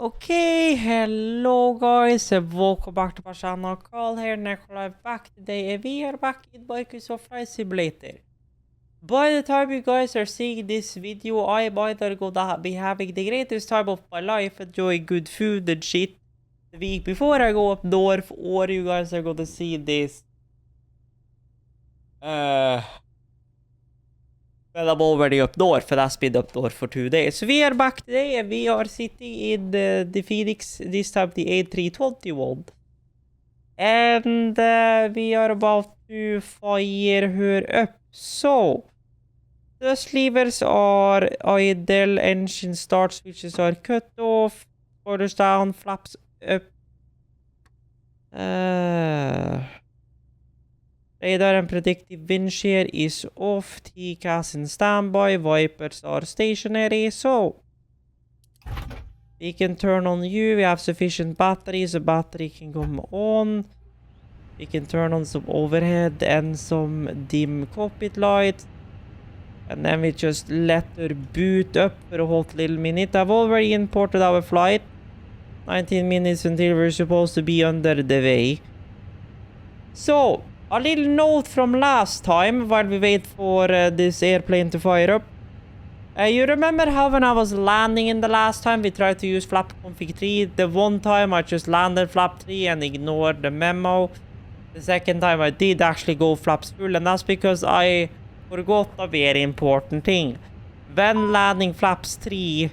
Okay, hello guys and welcome back to my channel. Carl here, Nikolai back today, and we are back in Microsoft Flight Simulator. By the time you guys are seeing this video, I'm either gonna be having the greatest time of my life, enjoying good food and shit the week before I go up north, or you guys are gonna see this well, I'm already up north, and I've been up north for 2 days. So we are back today, and we are sitting in the Phoenix, this time the A321. And we are about to fire her up. So, thrust levers are idle, engine start switches are cut off, spoilers down, flaps up. Radar and predictive wind shear is off, TCAS in standby, wipers are stationary, so we can turn on U, we have sufficient batteries, the battery can come on. We can turn on some overhead and some dim cockpit lights. And then we just let her boot up for a hot little minute. I've already imported our flight. 19 minutes until we're supposed to be under the way. So, a little note from last time while we wait for this airplane to fire up. You remember how when I was landing in the last time we tried to use flap config 3? The one time I just landed flap 3 and ignored the memo. The second time I did actually go flaps full, and that's because I forgot a very important thing. When landing flaps 3,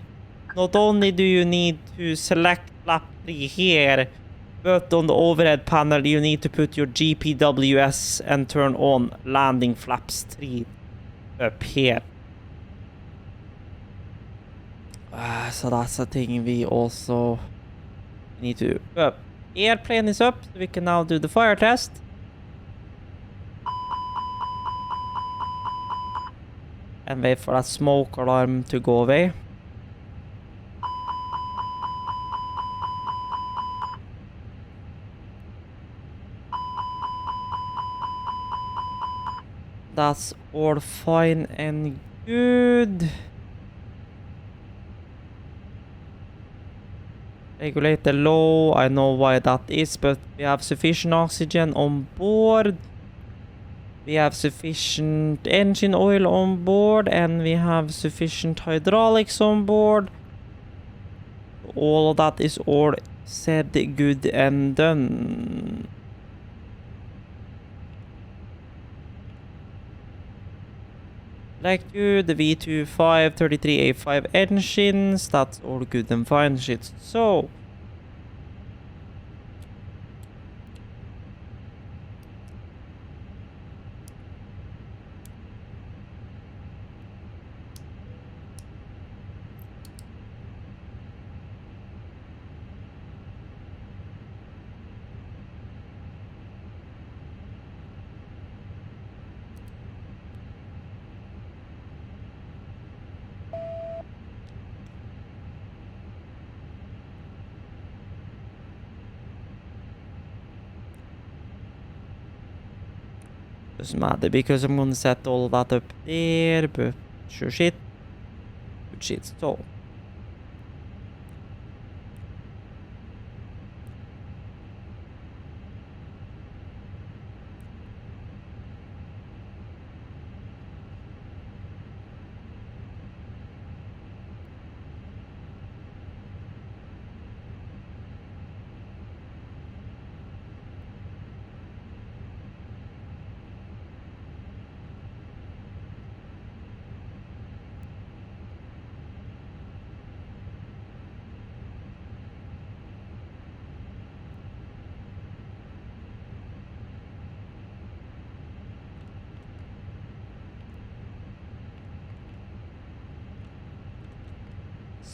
not only do you need to select flap 3 here, but on the overhead panel you need to put your GPWS and turn on landing flaps 3 up here. So that's a thing we also need to up. Airplane is up, so we can now do the fire test. And wait for that smoke alarm to go away. That's all fine and good. Regulator low, I know why that is, but we have sufficient oxygen on board. We have sufficient engine oil on board, and we have sufficient hydraulics on board. All of that is all said, good and done. Like to the V25 33A5 engines, that's all good and fine shit. So doesn't matter because I'm gonna set all that up there, but sure shit. Good shit.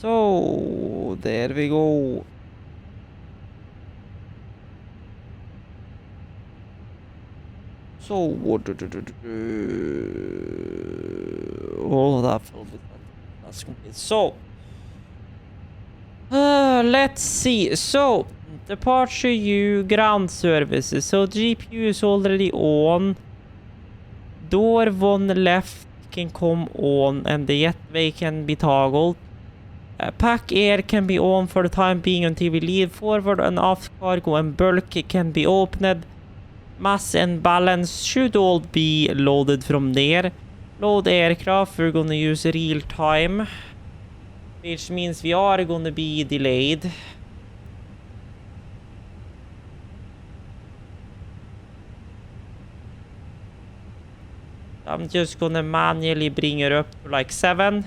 So there we go. So all of that filled with that's complete. So let's see. So departure U, ground services. So GPU is already on. Door 1 left can come on and the jetway can be toggled. Pack air can be on for the time being until we lead forward, and aft cargo and bulk can be opened. Mass and balance should all be loaded from there. Load aircraft, we're gonna use real time, which means we are gonna be delayed. I'm just gonna manually bring it up to like 7.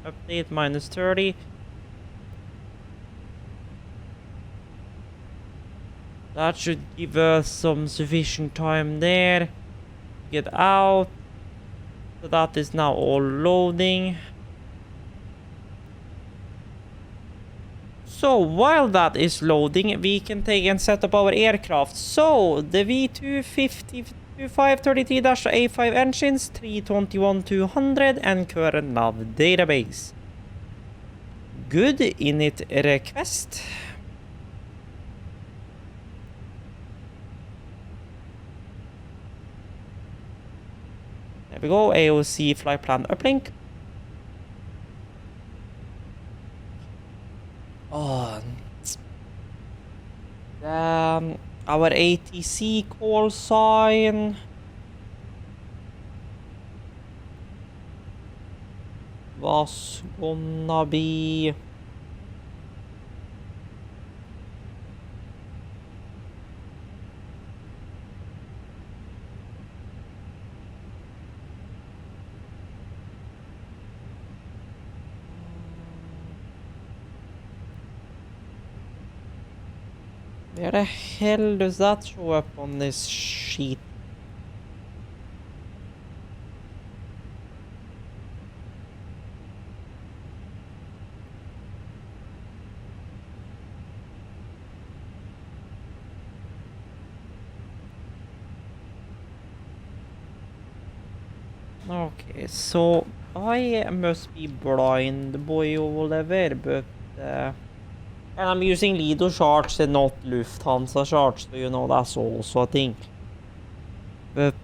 Update -30. That should give us some sufficient time there to get out. So that is now all loading. So while that is loading, we can take and set up our aircraft. So the V250-2533-A5 engines, 321-200 and current nav database. Good init request. There we go, AOC flight plan uplink. Oh, our ATC call sign was gonna be where the hell does that show up on this sheet? Okay, so I must be blind, boy or whatever, but and I'm using Lido charts and not Lufthansa charts, so you know that's also a thing. But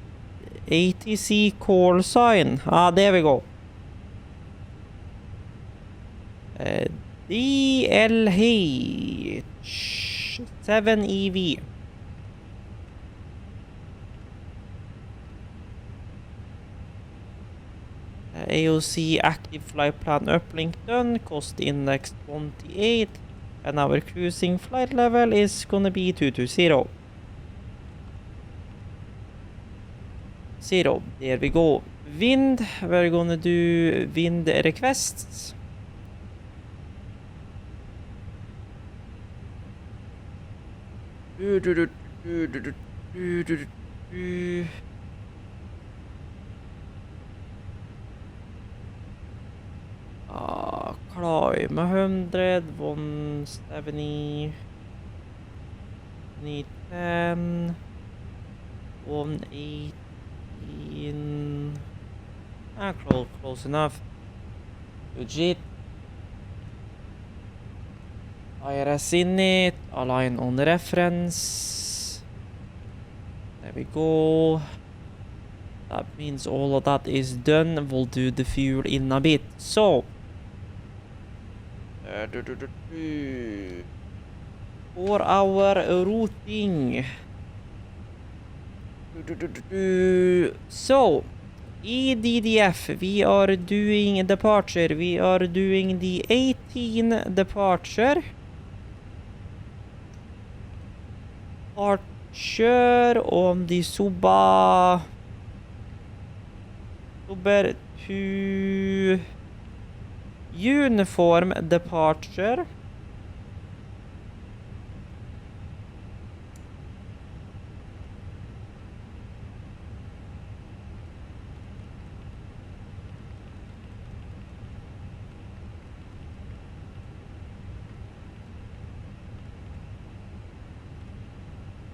ATC call sign, there we go. DLH 7EV. AOC active flight plan uplink done, cost index 28, and our cruising flight level is gonna be 220. 0, there we go. Wind, we're gonna do wind requests. Climb 100, 170, 10, 118. Close enough. Legit. IRS in it, align on reference. There we go. That means all of that is done. We'll do the fuel in a bit. So for our routing, so EDDF, we are doing departure. We are doing the 18 departure. On the Suba to uniform departure.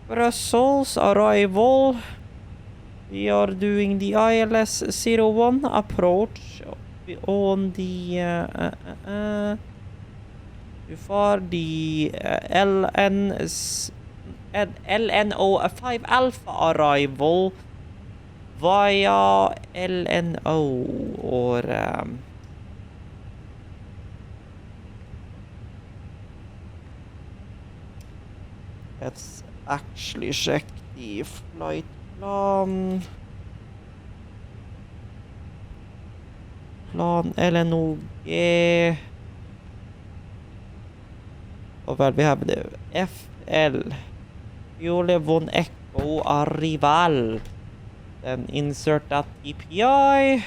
Brussels arrival. We are doing the ILS 01 approach on the before the LNO 5 Alpha arrival via LNO or Let's actually check the flight plan. Plan eller nog... Oh, well, we have the FL. Purely one Echo Arrival. Then insert that TPI.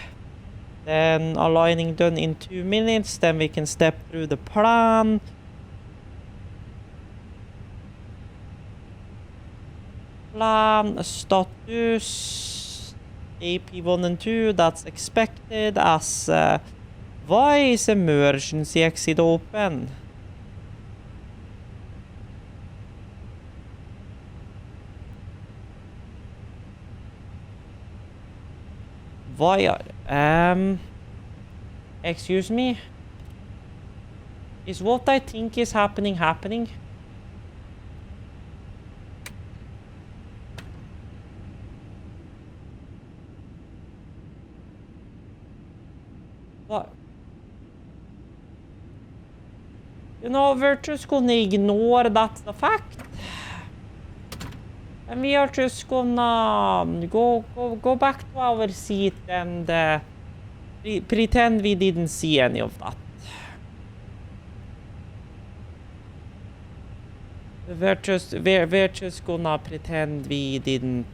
Then aligning done in 2 minutes. Then we can step through the plan. Plan status. AP1 and 2. That's expected as... why is emergency exit open? Why? Excuse me? Is what I think is happening? What? You know, we're just gonna ignore that's the fact. And we are just gonna go back to our seat and pretend we didn't see any of that. We're just gonna pretend we didn't.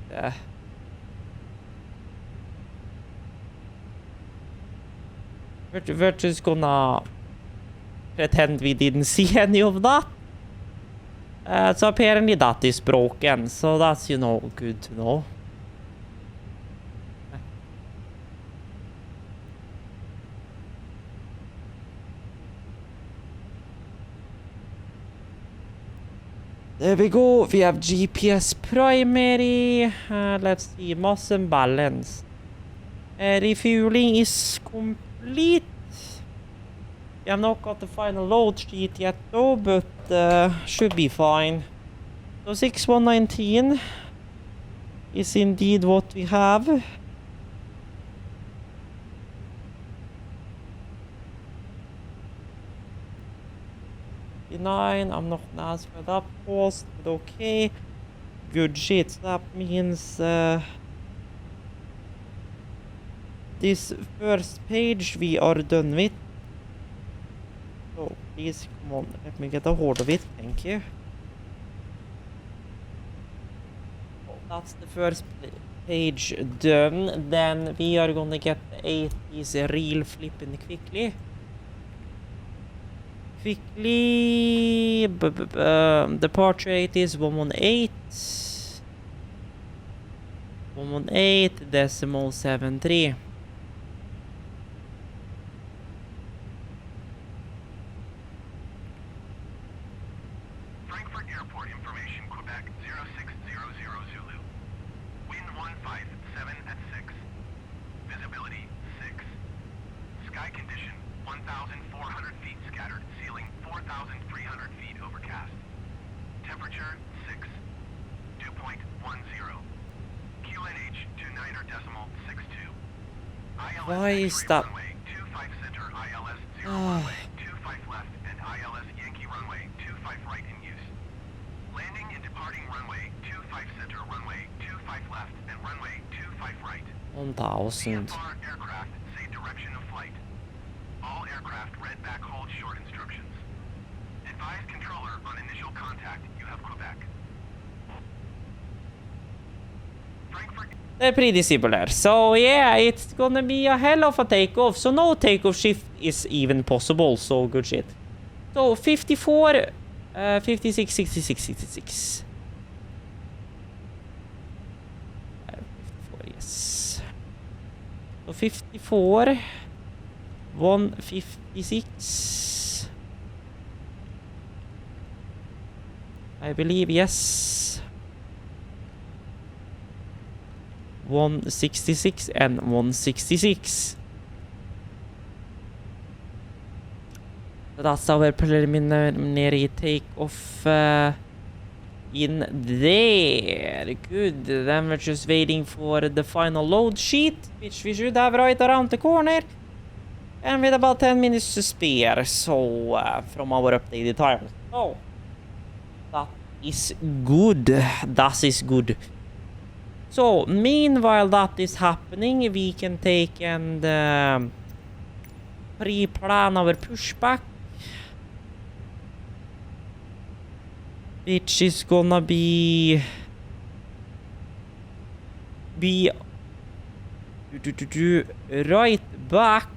We're just gonna pretend we didn't see any of that. So apparently that is broken, so that's, you know, good to know. There we go, we have GPS primary. Let's see, mass and balance. Refueling is complete. We have not got the final load sheet yet though, but should be fine. So 6119 is indeed what we have. $9, I'm not gonna ask for that post, but okay. Good shit, so that means this first page we are done with. So please, come on, let me get a hold of it, thank you. So that's the first page done. Then we are gonna get the 80s real flipping quickly. Departure rate is 118. 118.73. Frankfurt Airport information, Quebec 0600 Zulu. Wind 157 at 6. Visibility 6. Sky condition 1,400 feet scattered, ceiling 4,300 feet overcast. Temperature 6. Dew point 10. QNH 29.62. ILS Why is that? Runway 25 center, ILS 0 runway 25 left, and ILS Yankee runway 25 right in use. Landing and departing runway 25 center, runway 25 left, and runway 25 right. 1000. CFR aircraft say direction of flight. All aircraft read back hold short instructions. Advise controller on initial contact. You have Quebec. Frankfurt. They're pretty similar. So yeah, it's gonna be a hell of a takeoff. So no takeoff shift is even possible. So good shit. So 54, 56, 66, 66. 54, yes. So 54, 156. I believe, yes. 166 and 166. So that's our preliminary takeoff in there. Good. Then we're just waiting for the final load sheet, which we should have right around the corner. And with about 10 minutes to spare, so from our updated time. So that is good. That is good. So, meanwhile that is happening, we can take and pre-plan our pushback. Which is gonna be right back.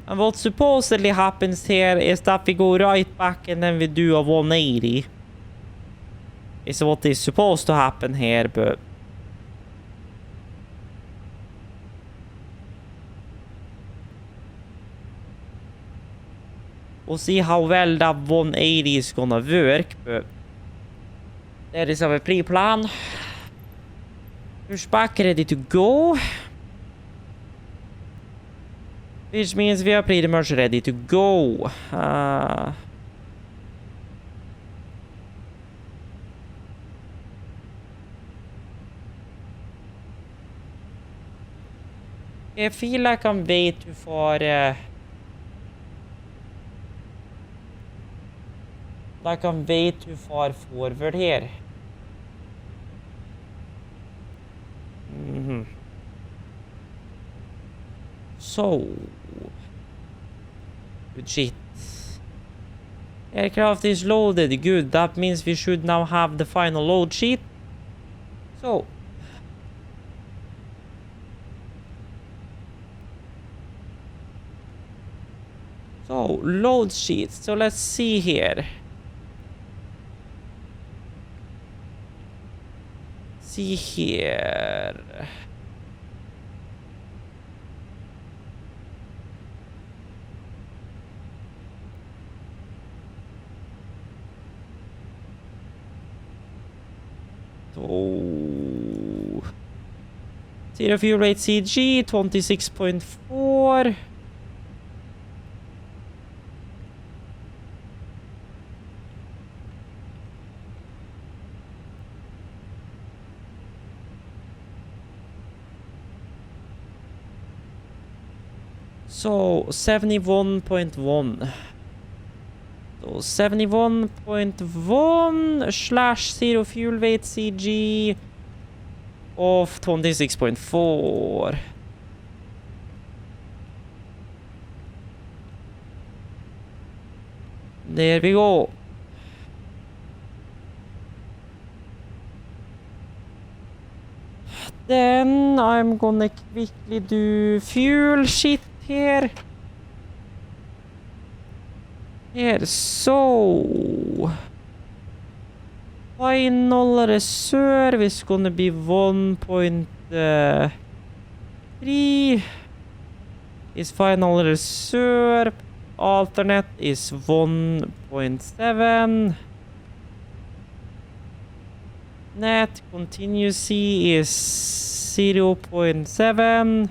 And what supposedly happens here is that we go right back and then we do a 180. Is what is supposed to happen here, but we'll see how well that 180 is gonna work, but there is our pre-plan. Pushback ready to go. Which means we are pretty much ready to go. I feel like I'm way too far. Like I'm way too far forward here. So, good shit. Aircraft is loaded. Good. That means we should now have the final load sheet. So, load sheet. So let's see here. See here. So, zero fuel rate CG 26.4. So 71.1. So 71.1 slash zero fuel weight CG of 26.4. There we go. Then I'm gonna quickly do fuel shit here. So final reserve is gonna be 1.3 is final reserve. Alternate is 1.7. Net continuously is 0.7.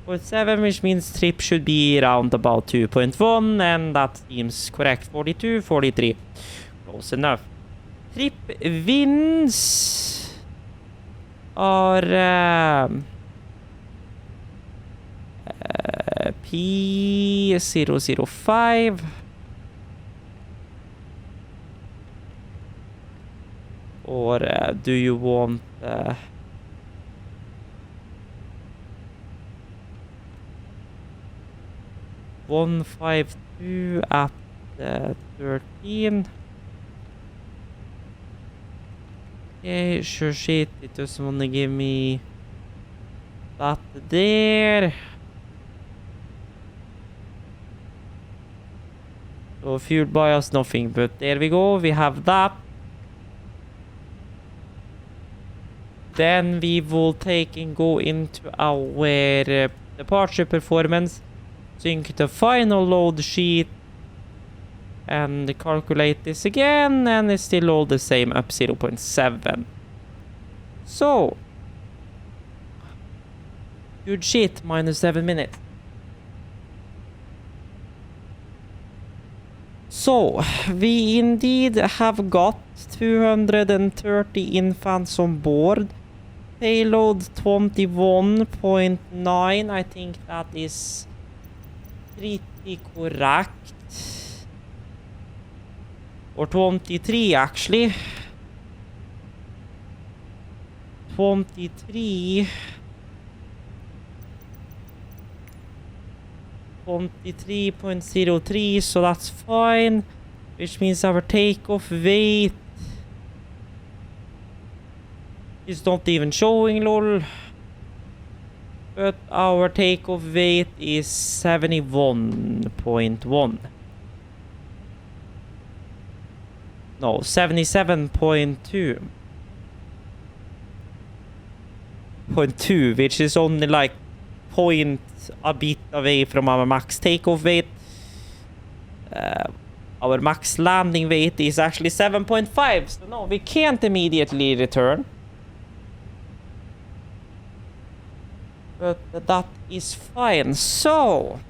0.7, which means trip should be around about 2.1, and that seems correct. 42, 43. Close enough. Trip wins are P005. Or do you want 152 at 13? Okay, sure shit, it doesn't want to give me that there. So fuel bias, nothing, but there we go, we have that. Then we will take and go into our departure performance, sync the final load sheet, and calculate this again, and it's still all the same, up 0.7. So, good shit, minus 7 minutes. So, we indeed have got 230 infants on board. Payload 21.9. I think that is pretty correct. Or 23 actually. 23. 23.03, so that's fine. Which means our takeoff weight is not even showing, lol. But our takeoff weight is 71.1. No, 77.2. 0.2, which is only like point a bit away from our max takeoff weight. Our max landing weight is actually 7.5, so no, we can't immediately return. But that is fine. So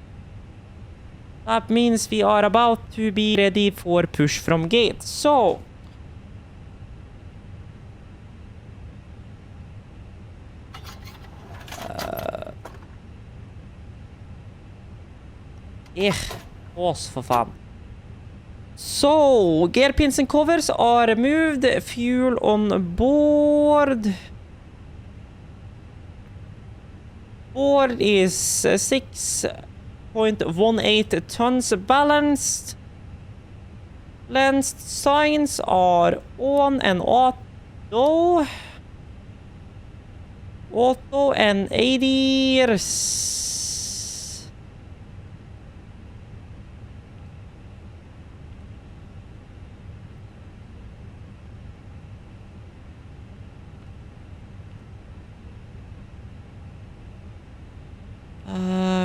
that means we are about to be ready for push from gate. So pause för fan. So, gear pins and covers are removed. Fuel on board. Board is 6.18 tons balanced. Lens signs are on and auto. Auto and 80.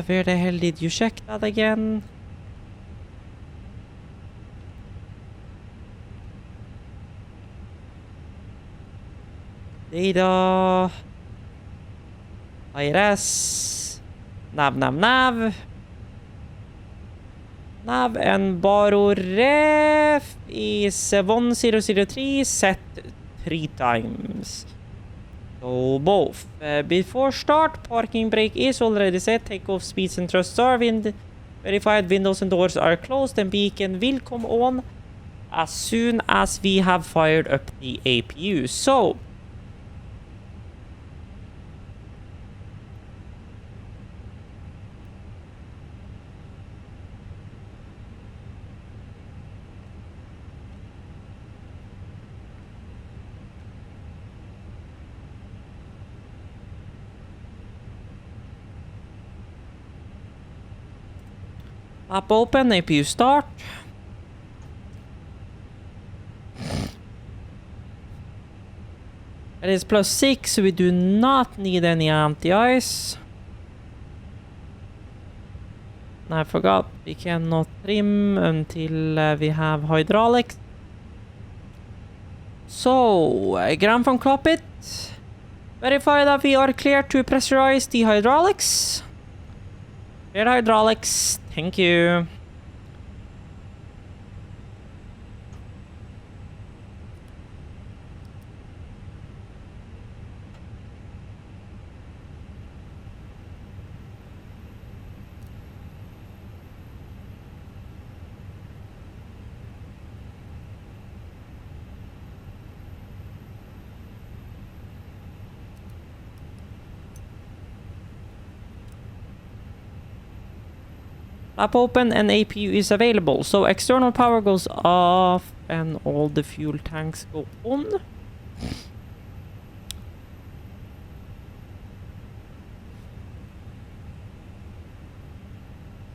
Where the hell did you check that again? Data. IRS. Nav. Nav and baro ref is 1003 set 3 times. So both. Before start, parking brake is already set. Takeoff speeds and thrusts are verified. Windows and doors are closed, and beacon will come on as soon as we have fired up the APU. So app open, APU start. It is +6, so we do not need any anti-ice. I forgot, we cannot trim until we have hydraulics. So, ground from cockpit. Verify that we are clear to pressurize the hydraulics. Clear hydraulics. Thank you. App open and APU is available. So external power goes off and all the fuel tanks go on.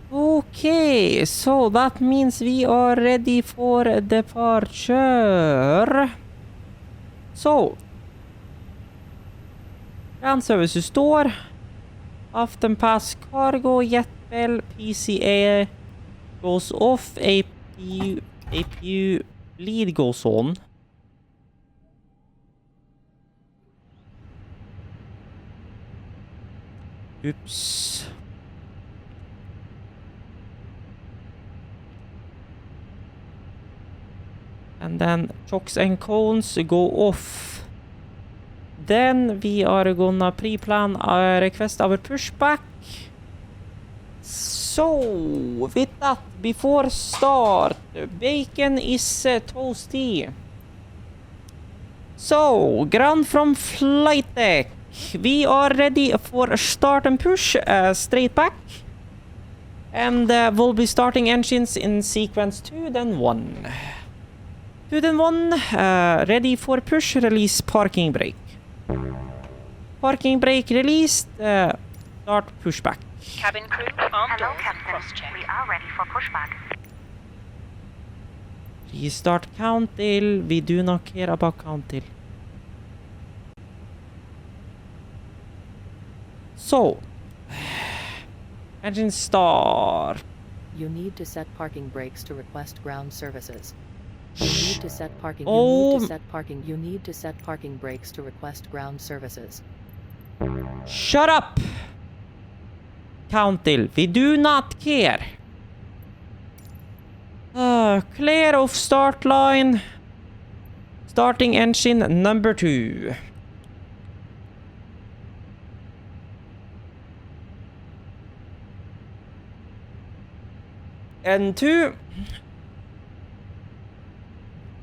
Okay, so that means we are ready for departure. So ground services door. After pass cargo jet bell PCA goes off. APU lead goes on. Oops. And then chocks and cones go off. Then we are gonna pre-plan a request our pushback. So, with that, before start, bacon is toasty. So, ground from flight deck. We are ready for start and push, straight back. And we'll be starting engines in sequence 2, then 1. 2, then 1, ready for push, release parking brake. Parking brake released, start pushback. Cabin crew, arm Hello, doors and Captain. cross-check. We are ready for pushback. Restart count till. We do not care about count till. So, engine start. You need to set parking brakes to request ground services. You need to set parking. Oh. You need to set parking. You need to set parking brakes to request ground services. Shut up! Count till. We do not care. Clear of start line. Starting engine number 2. And 2.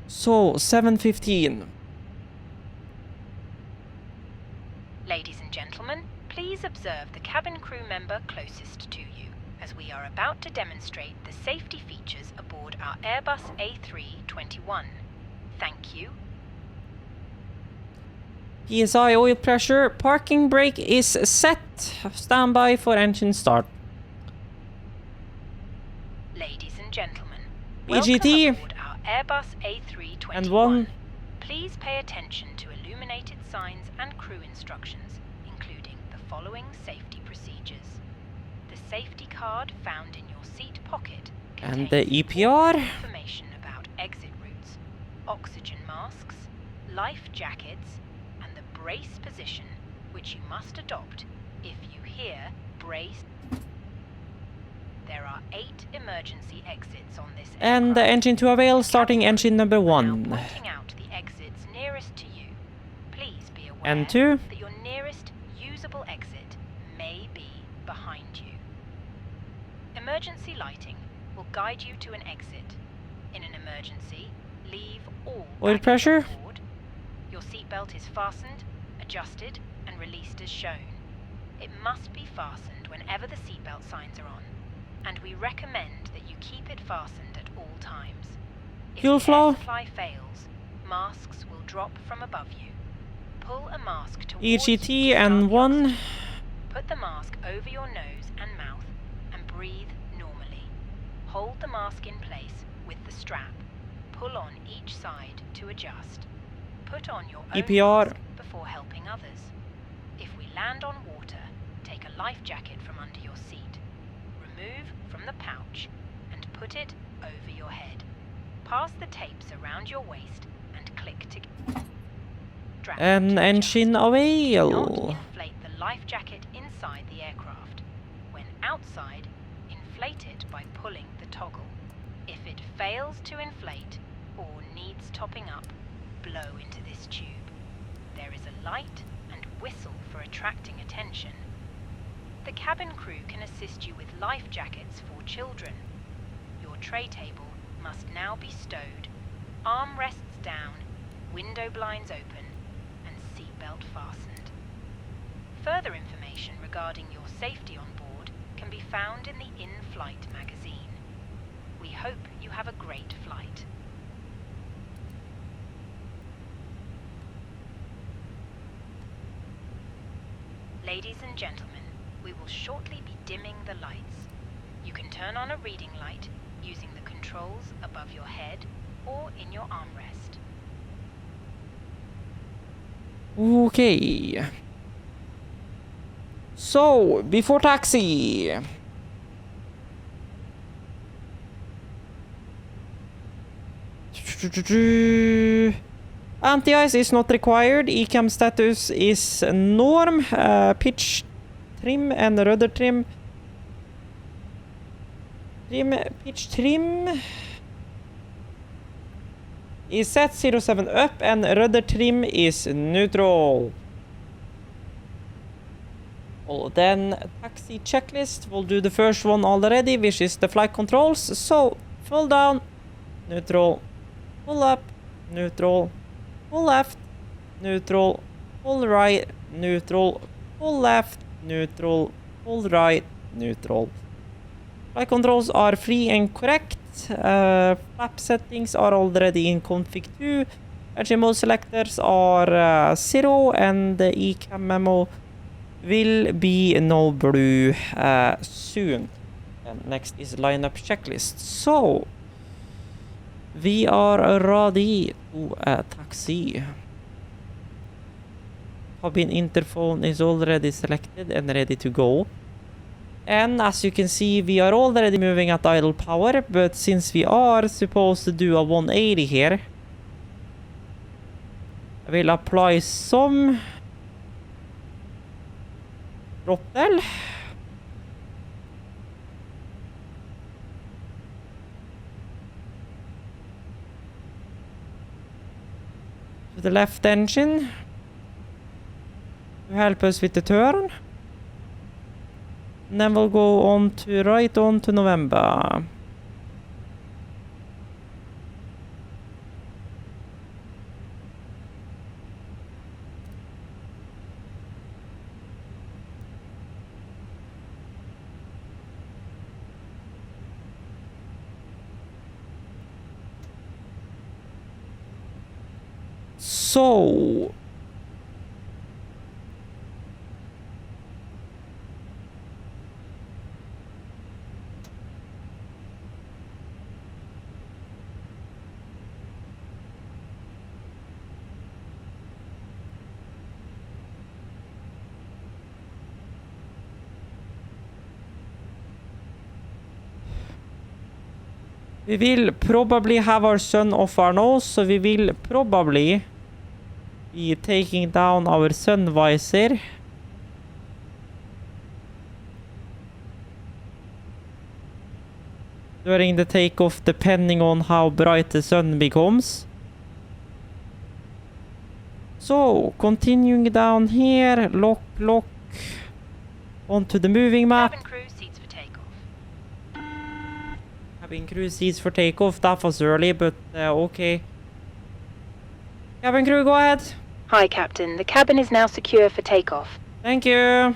So, 7:15. Ladies and gentlemen, please observe the cabin crew member closest to you, as we are about to demonstrate the safety features aboard our Airbus A321. Thank you. PSI oil pressure. Parking brake is set. Standby for engine start. Ladies and gentlemen, EGT. welcome aboard our Airbus A321. And 1. Please pay attention to illuminated signs and crew instructions, including the following safety procedures. The safety card found in your seat pocket And the contains EPR. information about exit routes, oxygen masks, life jackets, and the brace position, which you must adopt if you hear brace. There are 8 emergency exits on this And the aircraft. engine to avail. Starting engine number Now 1. pointing out the exits nearest to you. Please be aware And 2. that your nearest usable exit may be behind you. Emergency lighting will guide you to an exit. In an emergency, leave all Oil baggage pressure. on board. Your seatbelt is fastened, adjusted, and released as shown. It must be fastened whenever the seatbelt signs are on, and we recommend that you keep it fastened at all times. If Fuel the flow. air supply fails, masks will drop from above you. Pull a mask towards EGT you to start and the 1. oxygen. Put the mask over your nose and mouth and breathe normally. Hold the mask in place with the strap. Pull on each side to adjust. Put on your own EPR. mask before helping others. If we land on water, take a life jacket from under your seat. Remove from the pouch and put it over your head. Pass the tapes around your waist and click to strap And to engine adjust. Do avail. not inflate the life jacket inside the aircraft. When outside, inflate it by pulling the toggle. If it fails to inflate or needs topping up, blow into this tube. There is a light and whistle for attracting attention. The cabin crew can assist you with life jackets for children. Your tray table must now be stowed, armrests down, window blinds open, and seatbelt fastened. Further information regarding your safety on board can be found in the in-flight magazine. We hope you have a great flight. Ladies and gentlemen, we will shortly be dimming the lights. You can turn on a reading light using the controls above your head or in your armrest. Okay. So, before taxi. Anti-ice is not required. ECAM status is norm. Pitch trim and rudder trim. Pitch trim. is set 07 up and rudder trim is neutral. Well, then taxi checklist. We'll do the first one already, which is the flight controls. So full down, neutral, full up, neutral, full left, neutral, full right, neutral, full left, neutral, full right, neutral. Flight controls are free and correct. Flap settings are already in config 2. Engine mode selectors are 0 and the ECAM memo will be no blue soon. And next is lineup checklist. So we are ready to taxi. Cabin interphone is already selected and ready to go. And as you can see, we are already moving at idle power, but since we are supposed to do a 180 here, I will apply some throttle. To the left engine to help us with the turn. And then we'll go on to right on to November. So we will probably have our sun off our nose, so we will probably be taking down our sun visor. During the takeoff, depending on how bright the sun becomes. So, continuing down here, lock, onto the moving map. Cabin crew seats for takeoff. Cabin crew seats for takeoff. That was early, but okay. Cabin crew, go ahead. Hi, Captain. The cabin is now secure for takeoff. Thank you.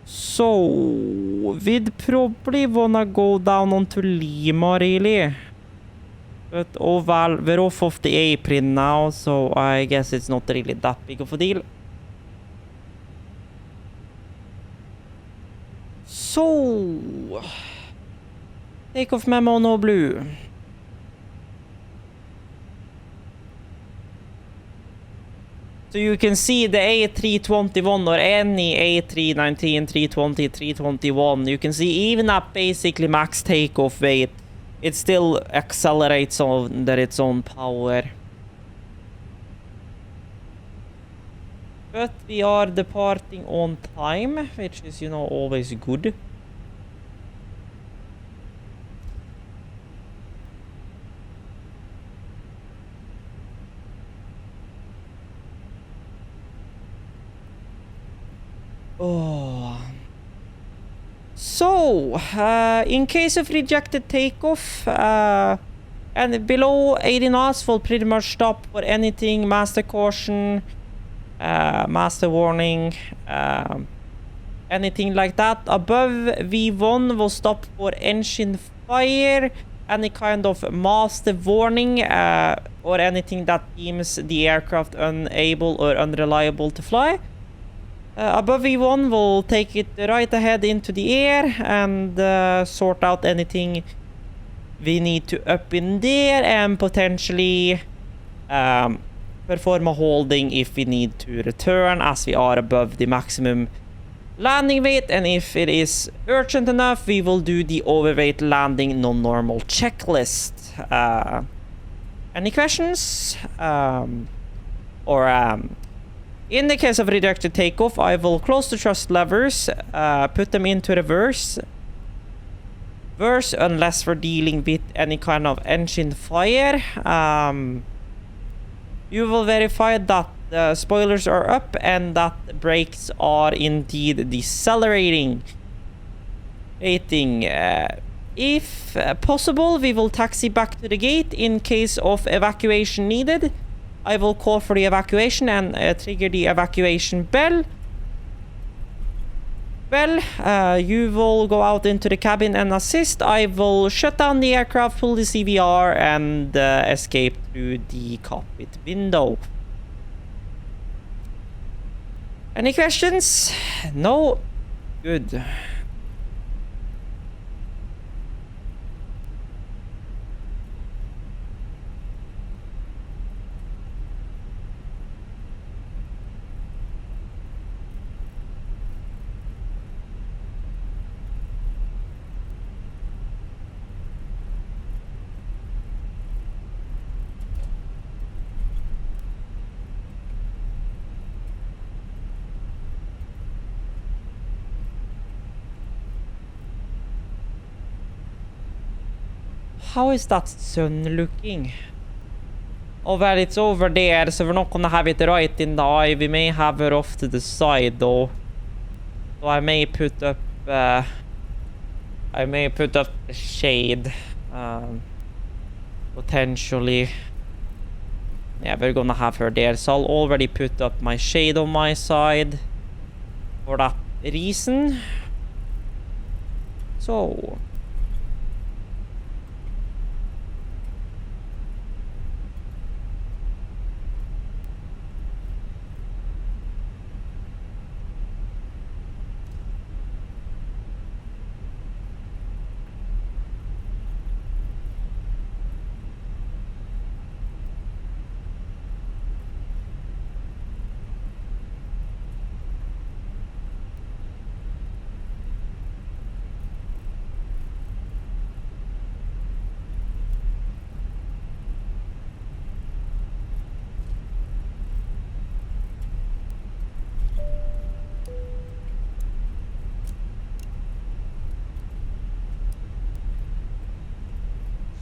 So, we'd probably wanna go down onto Lima, really. But oh well, we're off of the apron now, so I guess it's not really that big of a deal. So, takeoff memo, no blue. So you can see the A321 or any A319, 320, 321. You can see even at basically max takeoff weight, it still accelerates under its own power. But we are departing on time, which is, you know, always good. Oh. So, in case of rejected takeoff, and below 80 knots, we'll pretty much stop for anything, master caution, master warning, anything like that. Above V1, we'll stop for engine fire, any kind of master warning, or anything that deems the aircraft unable or unreliable to fly. Above V1, we'll take it right ahead into the air and sort out anything we need to up in there and potentially perform a holding if we need to return, as we are above the maximum landing weight. And if it is urgent enough, we will do the overweight landing non-normal checklist. Any questions? In the case of rejected takeoff, I will close the thrust levers, put them into reverse, worse unless we're dealing with any kind of engine fire. You will verify that the spoilers are up and that the brakes are indeed decelerating. If possible, we will taxi back to the gate. In case of evacuation needed, I will call for the evacuation and trigger the evacuation bell. Well, you will go out into the cabin and assist. I will shut down the aircraft, pull the CVR, and escape through the cockpit window. Any questions? No? Good. How is that sun looking? Oh well, it's over there, so we're not gonna have it right in the eye. We may have it off to the side though. So I may put up the shade. Potentially. Yeah, we're gonna have her there. So I'll already put up my shade on my side for that reason.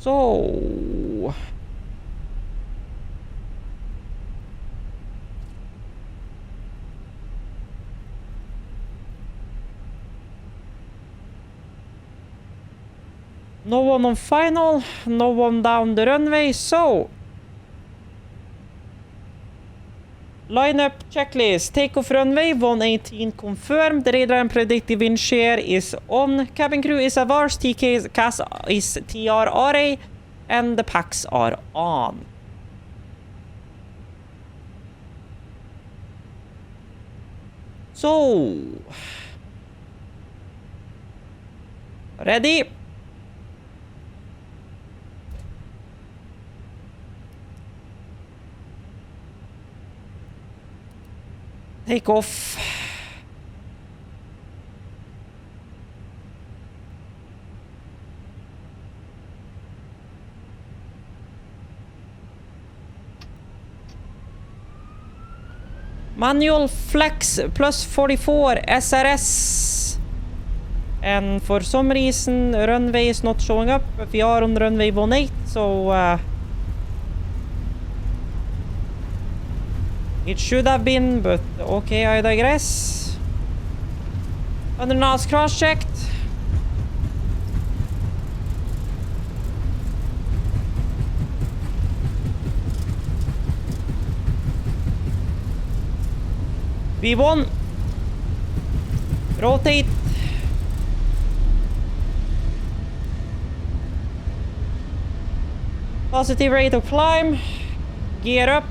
So no one on final, no one down the runway, so lineup checklist. Takeoff runway 118 confirmed. The radar and predictive wind shear is on. Cabin crew is avars. TK CAS is TRRA, and the packs are on. So ready. Take off. Manual flex plus 44 SRS. And for some reason runway is not showing up. We are on runway 18, so it should have been, but okay, I digress. Under NAS cross-checked. V1. Rotate. Positive rate of climb. Gear up.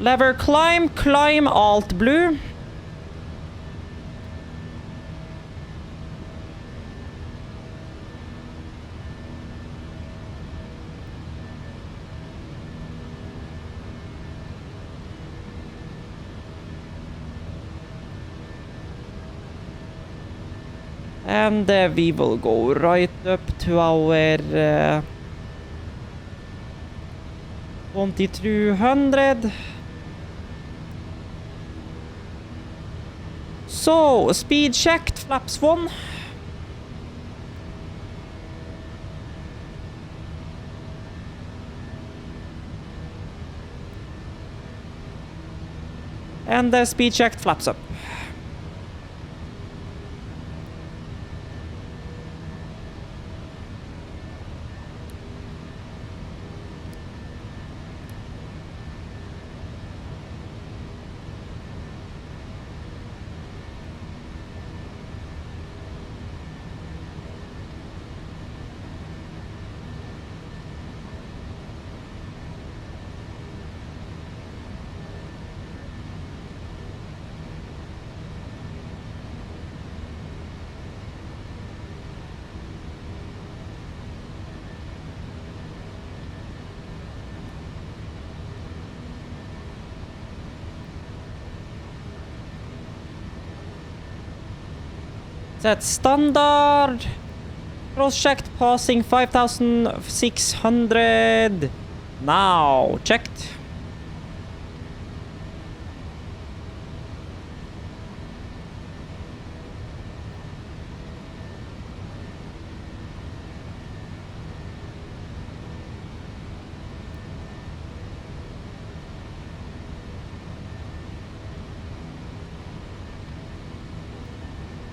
Lever climb alt blue. And we will go right up to our 2200. So, speed checked, flaps 1. And the speed checked, flaps up. That's standard. Cross-checked, passing 5,600. Now, checked.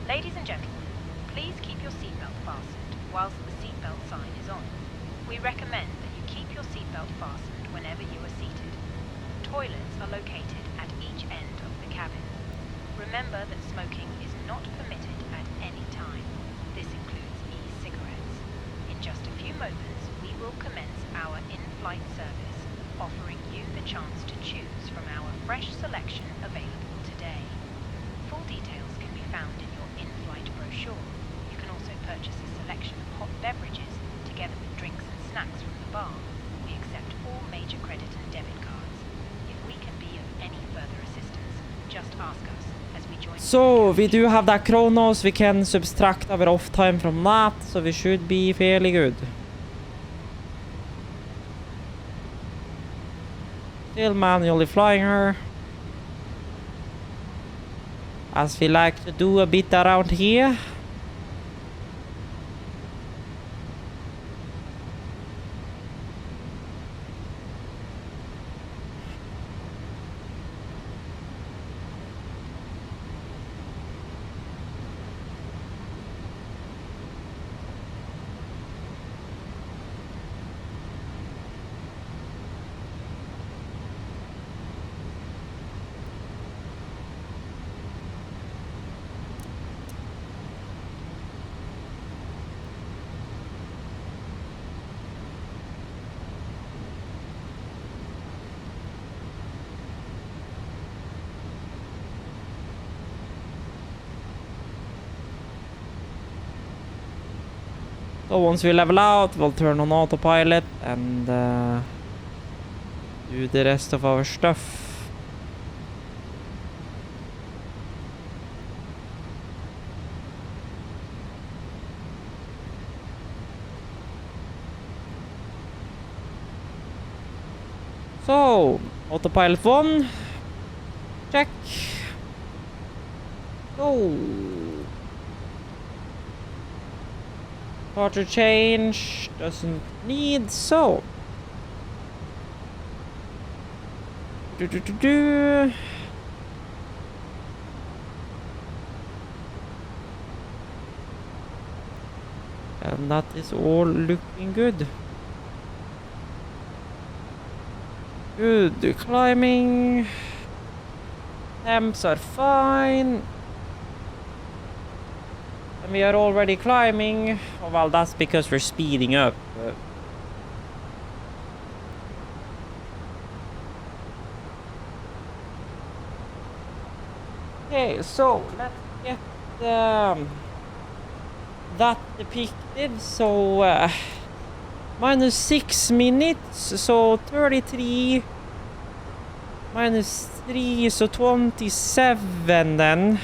Ladies and gentlemen, please keep your seatbelt fastened whilst the seatbelt sign is on. We recommend that you keep your seatbelt fastened whenever you are seated. Toilets are located at each end of the cabin. Remember that smoking is not permitted at any time. This includes e-cigarettes. In just a few moments, we will commence our in-flight service, offering you the chance to choose from our fresh selection available today. Full details can be found in your in-flight brochure. You can also purchase a selection of hot beverages together with drinks and snacks from the bar. We accept all major credit and debit cards. If we can be of any further assistance, just ask us as we join. So, we do have that Chronos. We can subtract our off time from that, so we should be fairly good. Still manually flying her, as we like to do a bit around here. So once we level out, we'll turn on autopilot and do the rest of our stuff. So, autopilot 1. Check. Go. Departure change doesn't need, so. And that is all looking good. Good climbing. Temps are fine. And we are already climbing. Oh, well, that's because we're speeding up. Okay, so let's get that depicted. So minus 6 minutes, so 33 minus 3, so 27 then.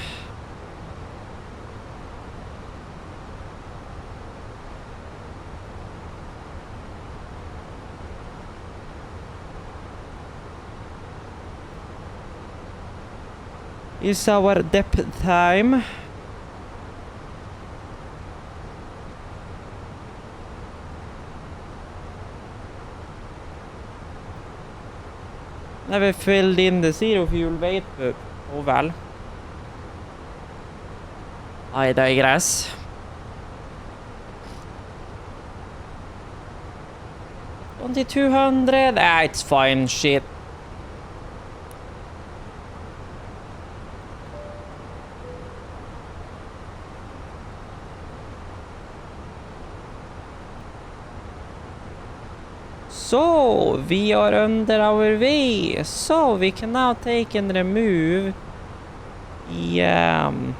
is our depth time. Never filled in the zero fuel weight, but oh well. I digress. $2,200. It's fine. Shit. So we are under our way. So we can now take and remove the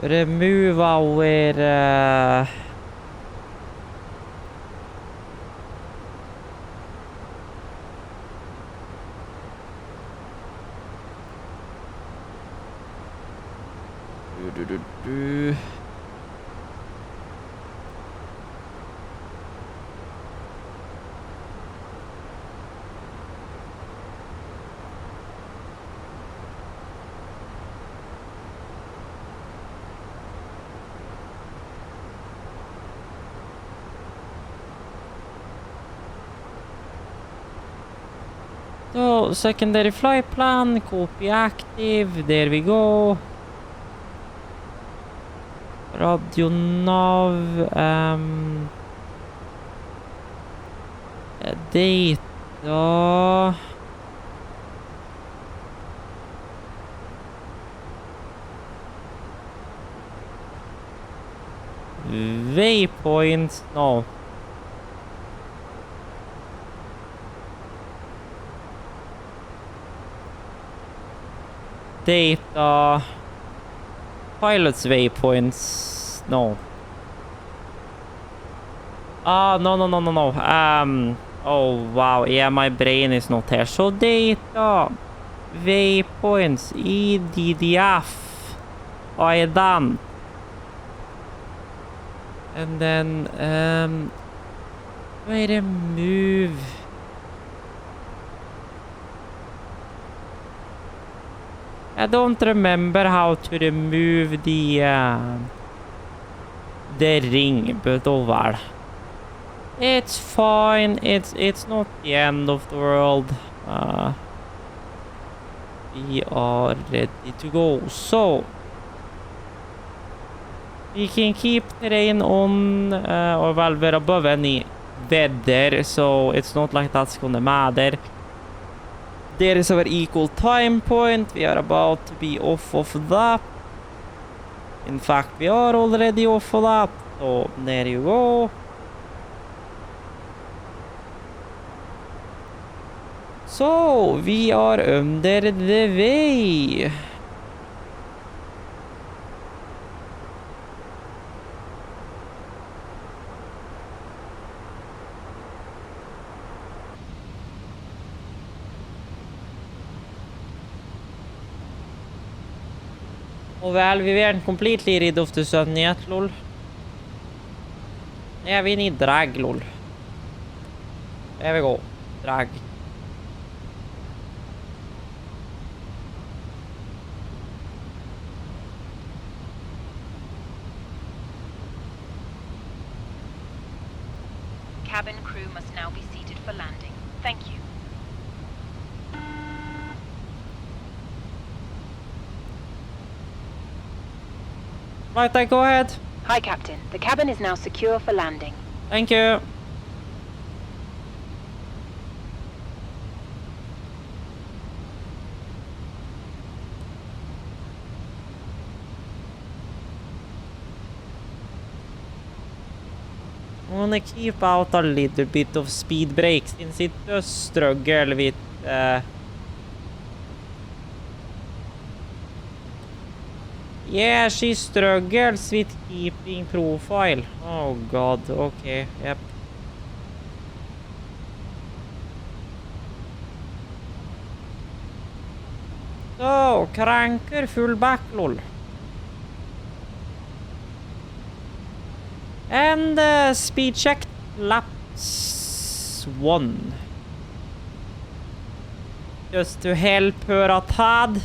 remove our So, secondary flight plan, copy active, there we go. Radio nav, data. Waypoints, no. Data. Pilot's waypoints, no. No. Oh wow, yeah, my brain is not here. So data, waypoints, EDDF, I done. And then, wait a move. I don't remember how to remove the ring, but oh well. It's fine. It's not the end of the world. We are ready to go. So we can keep terrain on, or well, we're above any weather, so it's not like that's gonna matter. There is our equal time point. We are about to be off of that. In fact, we are already off of that. So there you go. So we are under the way. Oh well, we weren't completely rid of the sun yet, lol. Yeah, we need drag, lol. There we go. Drag. Cabin crew must now be seated for landing. Thank you. Right, I go ahead. Hi, Captain. The cabin is now secure for landing. Thank you. I wanna keep out a little bit of speed break since it does struggle with yeah, she struggles with keeping profile. Oh god, okay, yep. So, cranker full back, lol. And speed check flaps 1. Just to help her a tad.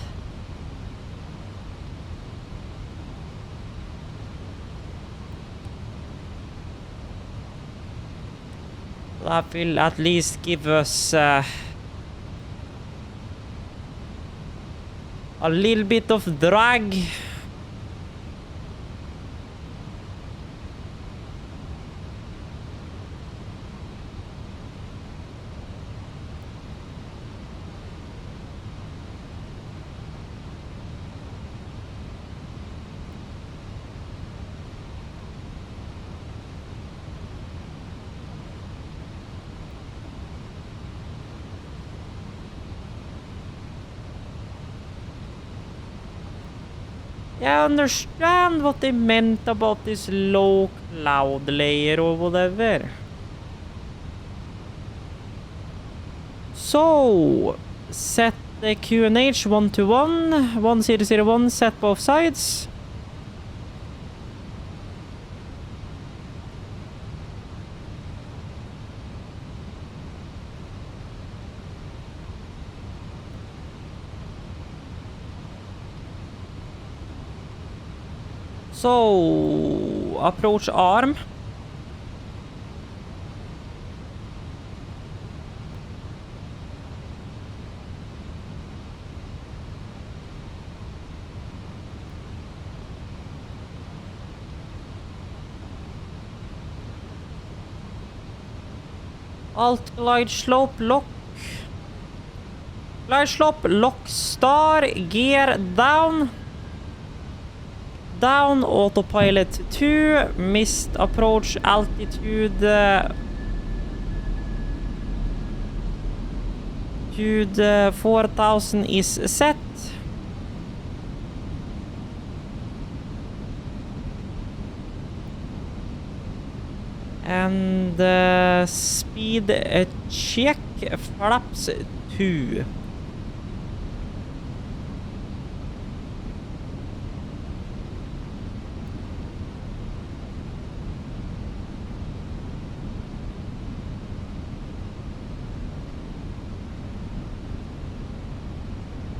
That will at least give us a little bit of drag. I understand what they meant about this low cloud layer or whatever. So, set the QNH 1 to 1, 1001, set both sides. So, approach arm. Alt glide slope lock. Glide slope lock star gear down. Down autopilot 2, missed approach altitude to 4000 is set. And speed check flaps 2.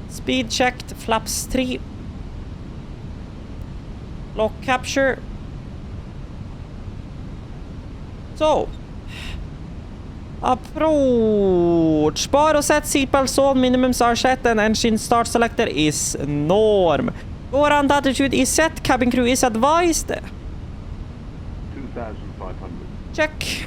Speed checked, flaps 3. Lock capture. So. Approach. Bar och set, seatbelts on, minimums are set, and engine start selector is norm. Go around attitude is set, cabin crew is advised. 2,500. Check.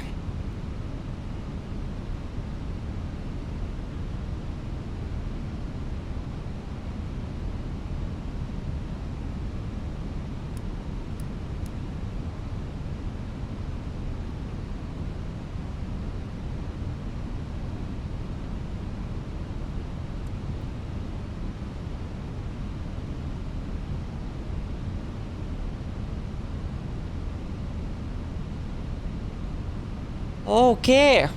Okay.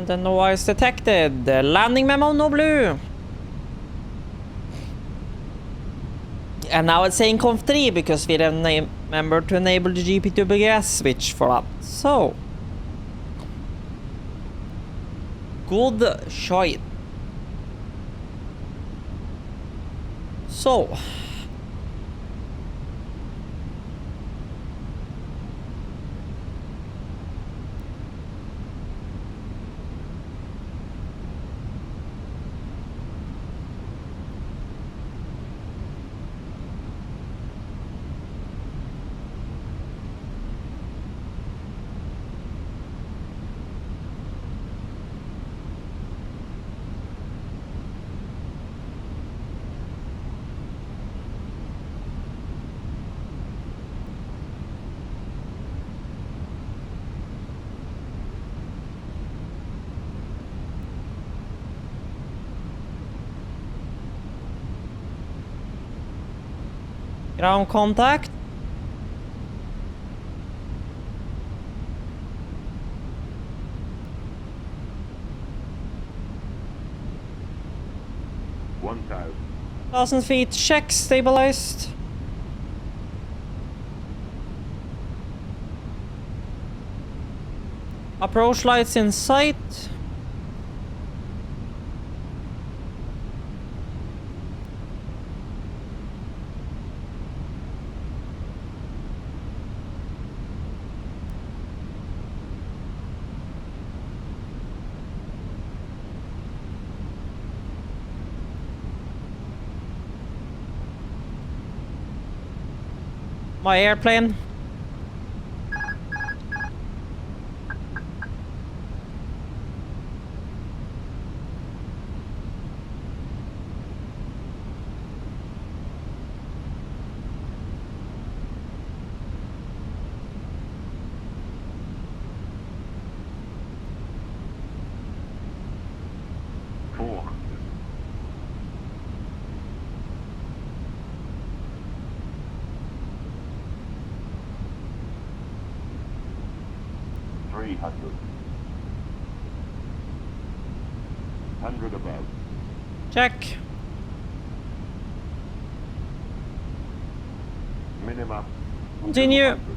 The noise detected. Landing memo, no blue. And now it's saying conf 3 because we remember to enable the GP to BGS switch for that. So. Good shot. So. Ground contact. One 1,000 feet, check, stabilized. Approach lights in sight. My airplane. four. 300. 100 above. Check. Minimum. Continue. 200.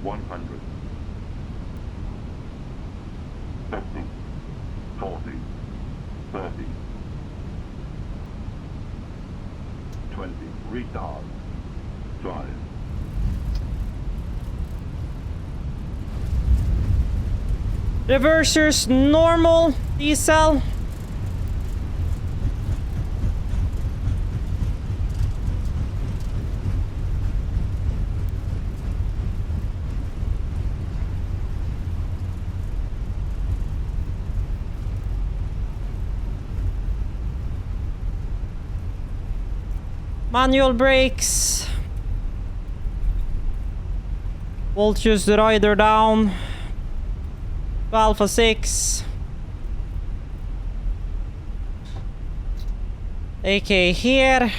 100. 50. 40. 30. 20. Retard. Drive. Reversers normal. Diesel. Manual brakes. Voltage the rider down. Alpha 6. AK here.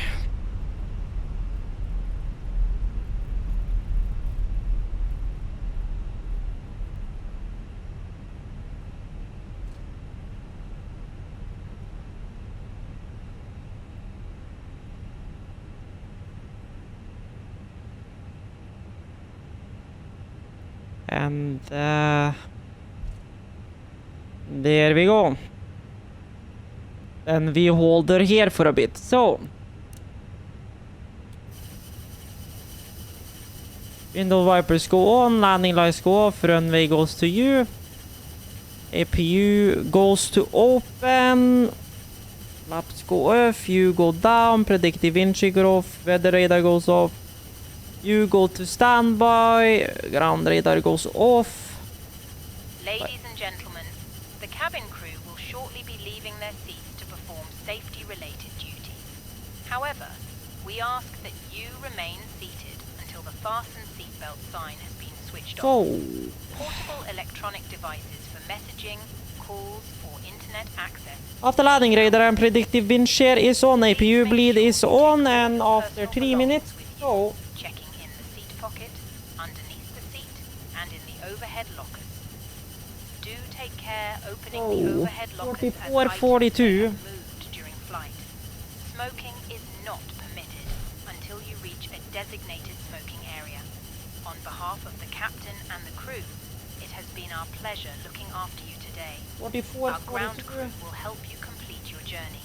And there we go. Then we hold her here for a bit. So window wipers go on, landing lights go off, runway goes to U, APU goes to open, flaps go off, U go down, predictive wind trigger off, weather radar goes off, U go to standby, ground radar goes off. Ladies and gentlemen, the cabin crew will shortly be leaving their seats to perform safety-related duties. However, we ask that you remain seated until the fasten seatbelt sign has been switched So, off. Portable electronic devices for messaging, calls, or internet access. after landing, radar and predictive wind shear is on, APU bleed is on, and after 3 minutes, so Checking in the seat pocket, underneath the seat, and in the overhead lockers. Do take care opening the Oh, overhead lockers as 44, items 42. may have moved during flight. Smoking is not permitted until you reach a designated smoking area. On behalf of the captain and the crew, it has been our pleasure looking after you today. 44, Our ground 42. crew will help you complete your journey.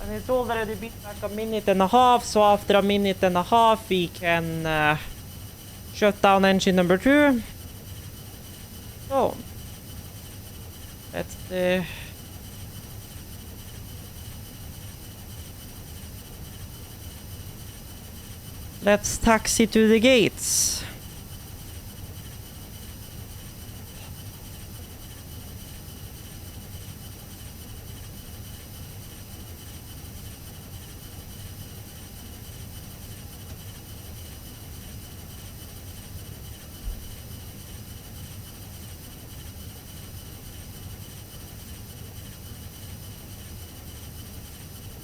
And it's already been like a minute and a half, so after a minute and a half we can shut down engine number 2. So that's the let's taxi to the gates.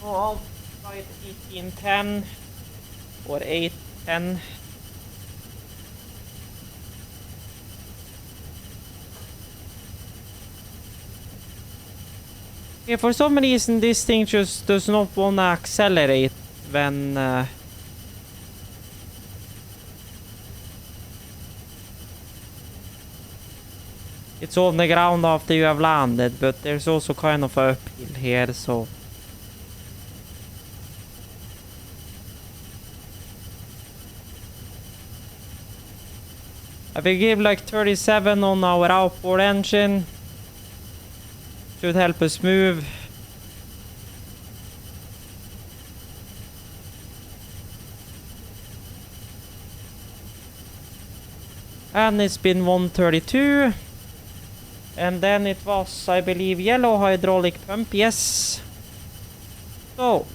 So I'll try it 1810 or 810. Okay, for some reason this thing just does not want to accelerate when it's on the ground after you have landed, but there's also kind of a uphill here, so I will give like 37 on our outboard engine. Should help us move. And it's been 132. And then it was, I believe, yellow hydraulic pump, yes. So.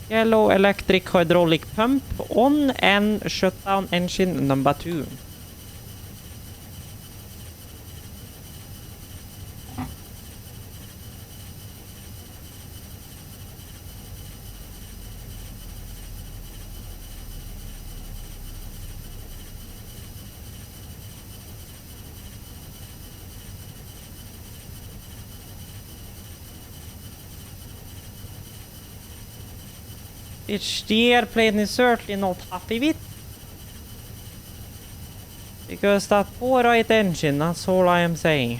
Yellow electric hydraulic pump on and shut down engine number 2. Which the airplane is certainly not happy with. Because that poor right engine, that's all I am saying.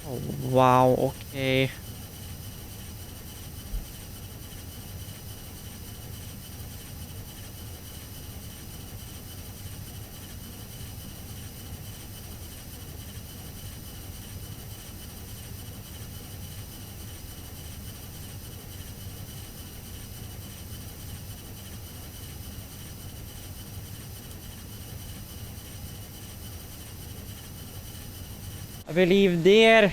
Oh, wow, okay. I believe there.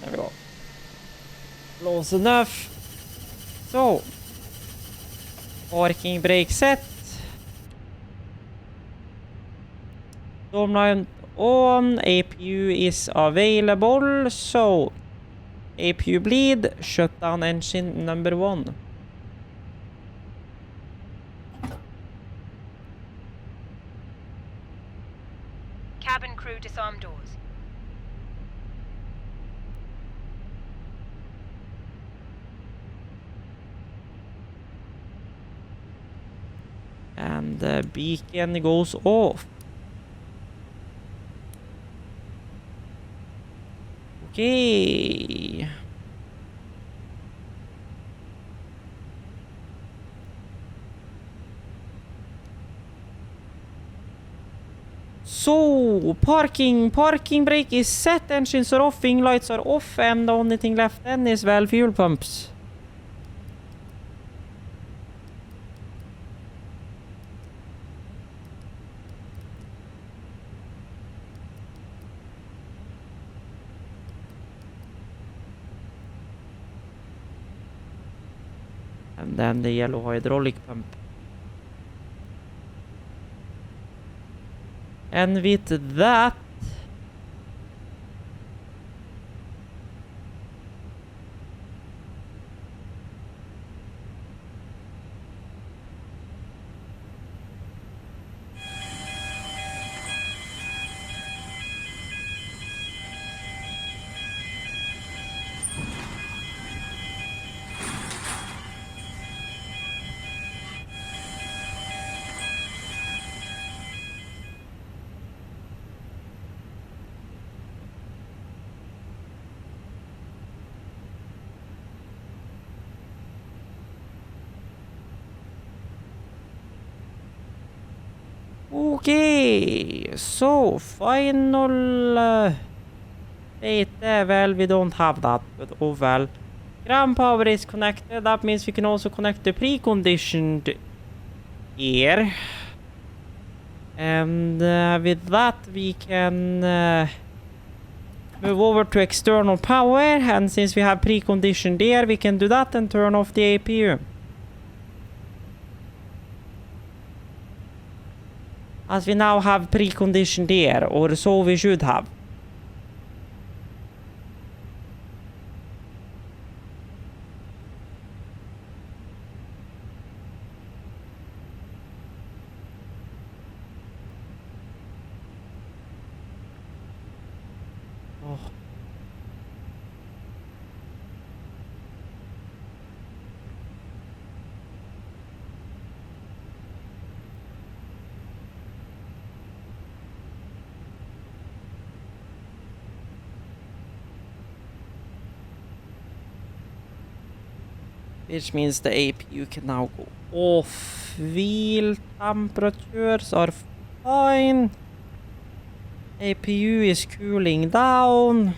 There we go. Close enough. So. Parking brake set. Stormline on. APU is available. So. APU bleed. Shut down engine number 1. Cabin crew disarm doors. And the beacon goes off. Okay. So, parking brake is set, engines are off, wing lights are off, and the only thing left then is well fuel pumps. And then the yellow hydraulic pump. And with that, Okay, so final fate, well, we don't have that, but oh well. Ground power is connected. That means we can also connect the preconditioned air. And with that, we can move over to external power. And since we have preconditioned air, we can do that and turn off the APU. As we now have preconditioned air, or so we should have. Oh. Which means the APU can now go off. Wheel temperatures are fine. APU is cooling down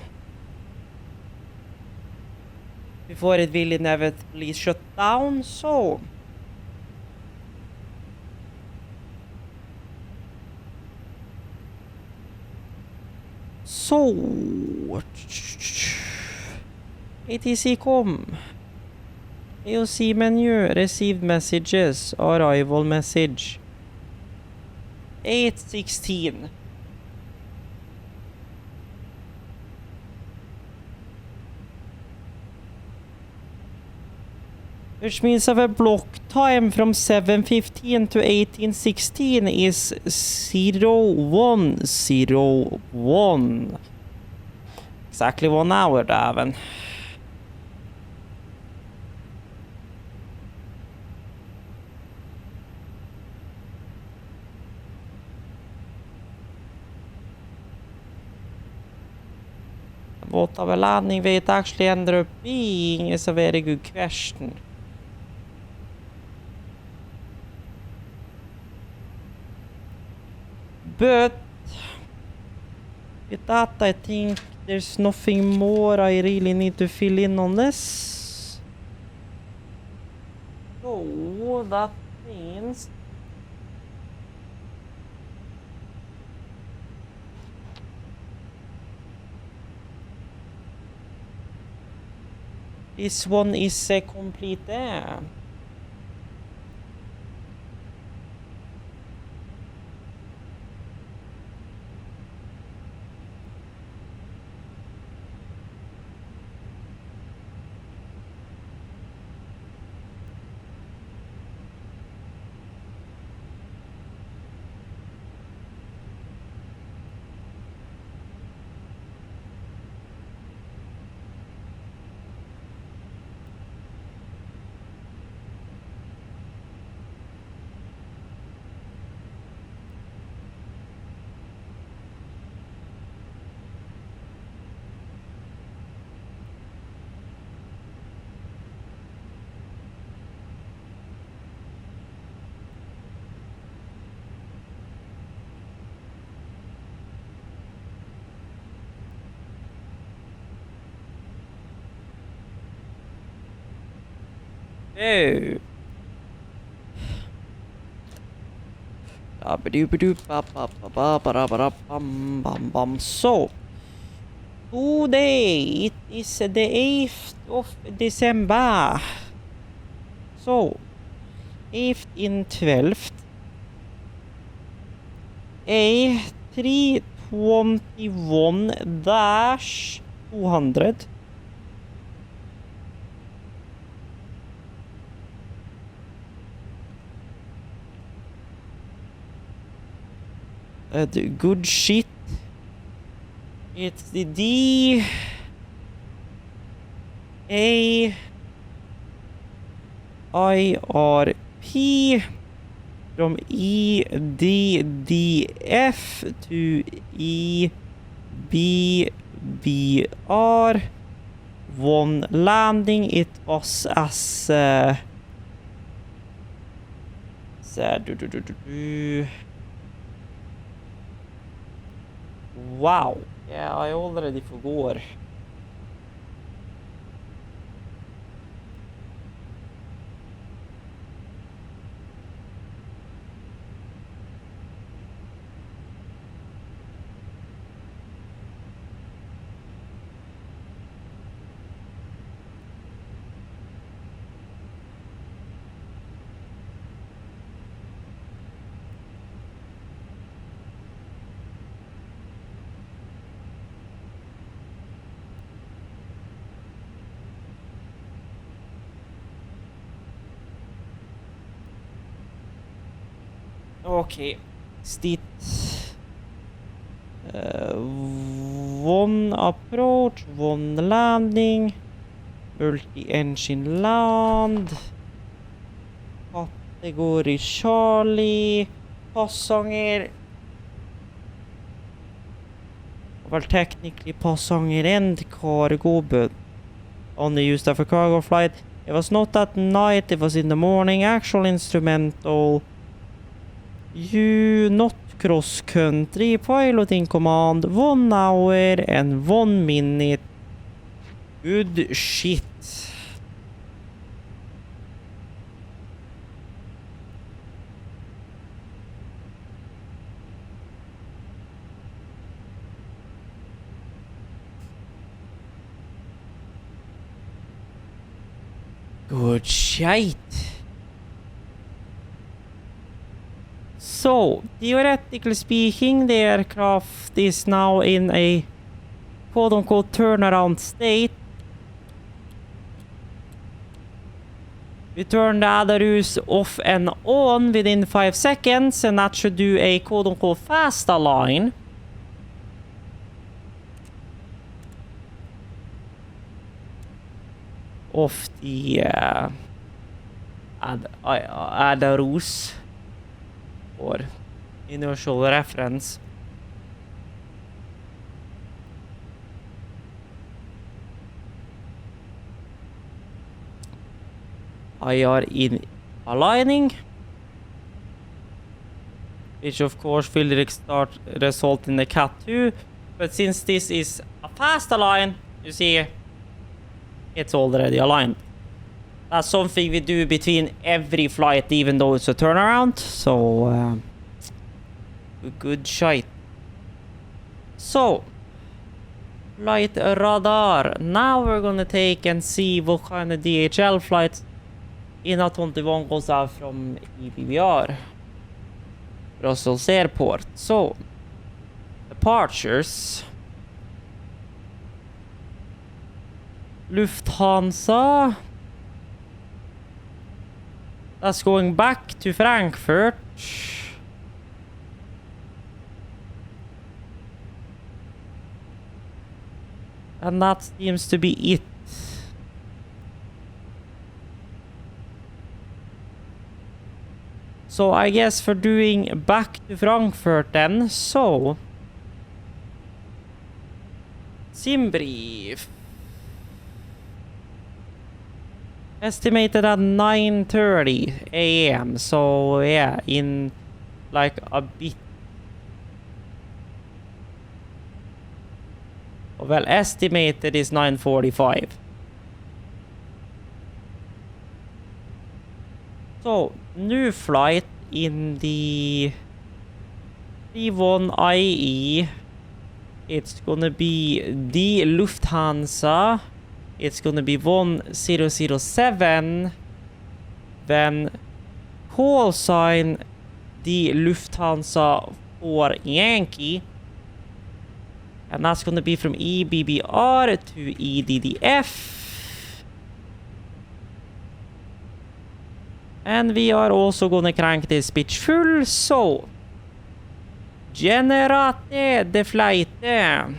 before it will inevitably shut down, so ATC com. AOC menu, received messages, arrival message 8:16. Which means our block time from 7:15 to 18:16 is 01:01. Exactly 1 hour, även. What our landing weight actually ended up being is a very good question. But with that, I think there's nothing more I really need to fill in on this. So that means this one is complete there. Oh. So today it is the 8th of December. So 8th in 12th. A321-200. The good shit. It's the DAIRP from EDDF to EBBR. One landing, it was as Wow. Yeah, I already forgot. Okay, stit. One approach, one landing, multi-engine land, category Charlie, passenger. Well, technically passenger and cargo, but only used for cargo flight. It was not at night, it was in the morning. Actual instrumental. You not cross country, piloting command, 1 hour and 1 minute. Good shit. Good shit. So, theoretically speaking, the aircraft is now in a quote-unquote turnaround state. We turn the Adarus off and on within 5 seconds, and that should do a quote-unquote fast align. Of the Adarus. Or inertial reference. IR in aligning, which of course will result in the Cat 2, but since this is a fast align, you see it's already aligned. That's something we do between every flight, even though it's a turnaround. So, good shite. So, flight radar. Now we're gonna take and see what kind of DHL flights INA21 goes out from EBBR. Brussels Airport. So, departures. Lufthansa. That's going back to Frankfurt. And that seems to be it. So I guess for doing back to Frankfurt then, so sim brief. Estimated at 9:30 AM. So yeah, in like a bit. Well, estimated is 9:45. So, new flight in the 31 IAE. It's gonna be the Lufthansa. It's gonna be 1007. Then call sign the Lufthansa for Yankee. And that's gonna be from EBBR to EDDF. And we are also gonna crank this bitch full, so generate the flight. There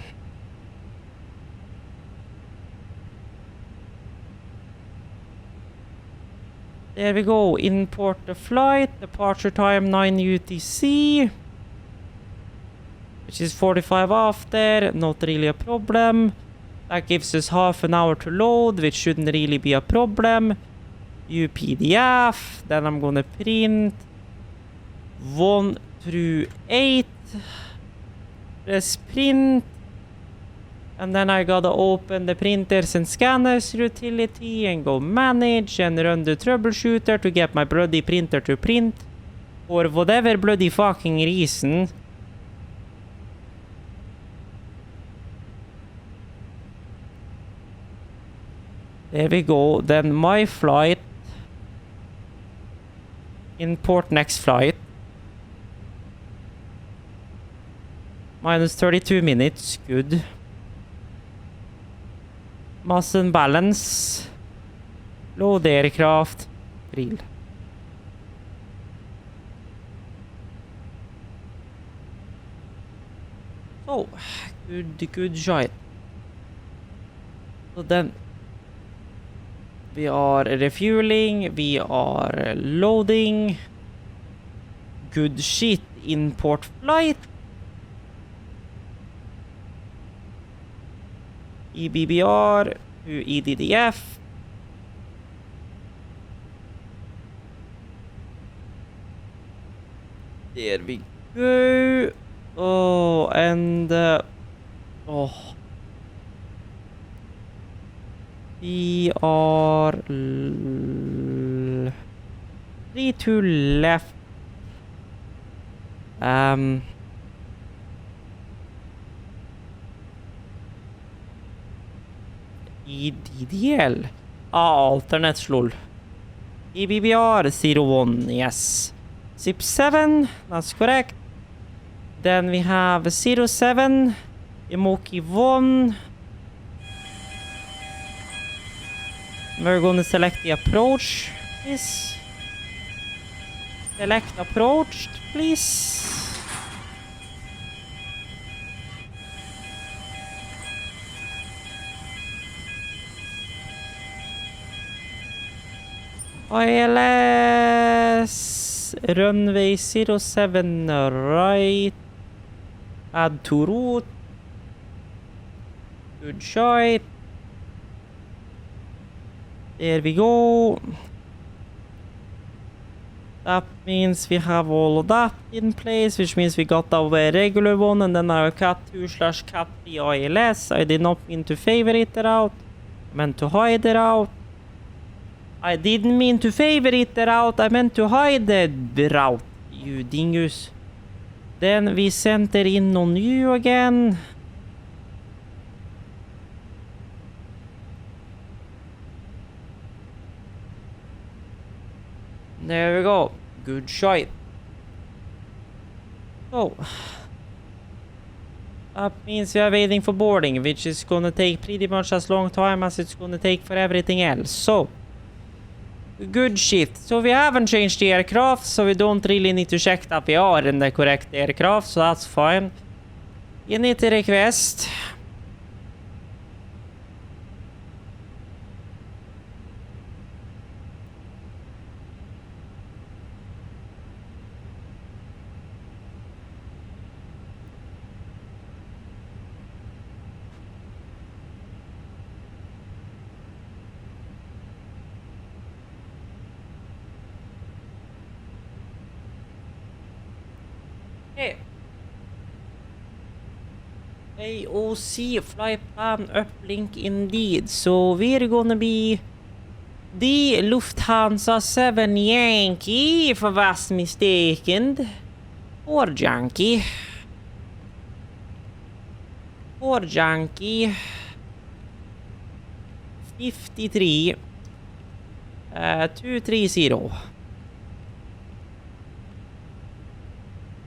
we go, import the flight, departure time 9 UTC, which is 45 after, not really a problem. That gives us half an hour to load, which shouldn't really be a problem. UPDF, then I'm gonna print 1 through 8 press print. And then I gotta open the printers and scanners utility and go manage and run the troubleshooter to get my bloody printer to print. For whatever bloody fucking reason. There we go. Then my flight. Import next flight. Minus 32 minutes. Good. Mass and balance. Load aircraft. Real. So, good shot. So then we are refueling, we are loading. Good shit. Import flight. EBBR to EDDF. There we go. Oh, and oh, we are 3 to left. EDDL. Alternate lol. EBBR 01, yes. Zip 7, that's correct. Then we have 07, Emoki 1. We're gonna select the approach, please. Select approach, please. ILS runway 07 right. Add to route. Good shot. There we go. That means we have all of that in place, which means we got our regular one and then our cat 2/cat 3 ILS. I did not mean to favorite the route. I meant to hide the route. I didn't mean to favorite the route. I meant to hide the route, you dingus. Then we center in on you again. There we go. Good shot. So that means we are waiting for boarding, which is gonna take pretty much as long time as it's gonna take for everything else. So good shit. So we haven't changed the aircraft, so we don't really need to check that we are in the correct aircraft, so that's fine. You need to request. Okay. AOC flight plan uplink indeed. So we're gonna be the Lufthansa 7 Yankee, if I was mistaken. Or Yankee. Or Yankee. 53. 230.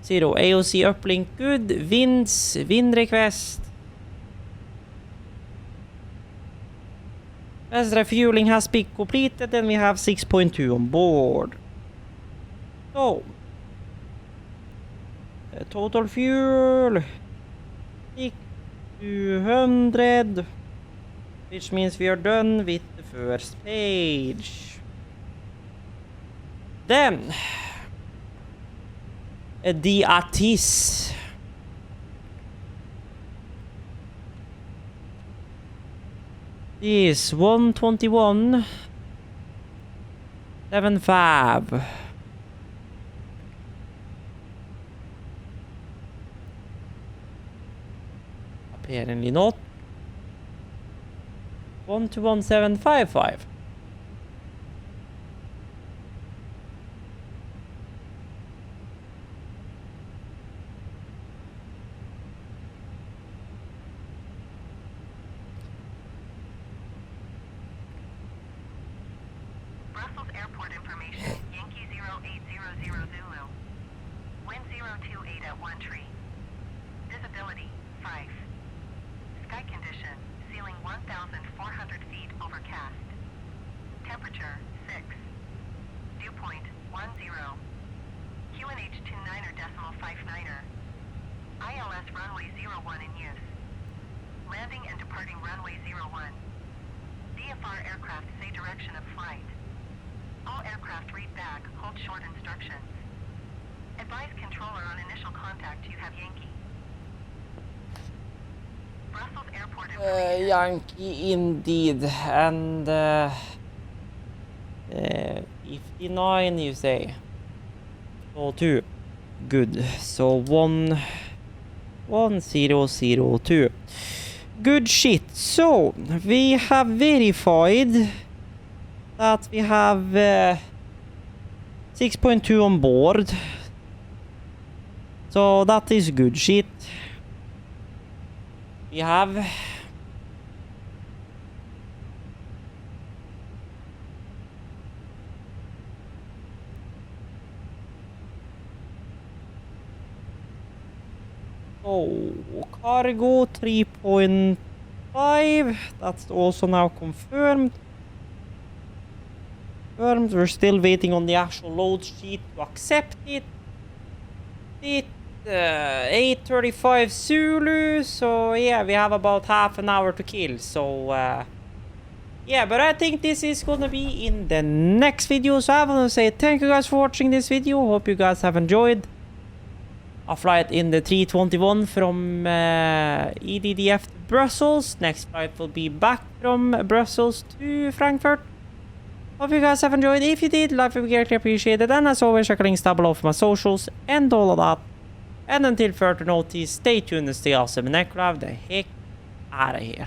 0 AOC uplink good. Winds, wind request. As refueling has been completed, then we have 6.2 on board. So total fuel 200, which means we are done with the first page. Then the Atis. This 121.75. Apparently not. 121755. Brussels Airport information, Yankee 0800 Zulu. Wind 028 at 1 tree. Visibility, 5. Sky condition, ceiling 1,400 feet overcast. Temperature, 6. Dew point, 10. QNH 29er decimal 59er. ILS runway 01 in use. Landing and departing runway 01. VFR aircraft say direction of flight. All aircraft read back, hold short instructions. Advise controller on initial contact you have Yankee. Brussels Airport information. Yankee indeed. And 59 you say. So 2. Good. So 1002. Good shit. So we have verified that we have 6.2 on board. So that is good shit. We have cargo 3.5. That's also now confirmed. We're still waiting on the actual load sheet to accept it. 8:35 Zulu. So yeah, we have about half an hour to kill. So yeah, but I think this is gonna be in the next video. So I want to say thank you guys for watching this video. Hope you guys have enjoyed a flight in the 321 from EDDF to Brussels. Next flight will be back from Brussels to Frankfurt. Hope you guys have enjoyed. If you did, life would be greatly appreciated. And as always, check the links down below for my socials and all of that. And until further notice, stay tuned and stay awesome. And I grab the heck out of here.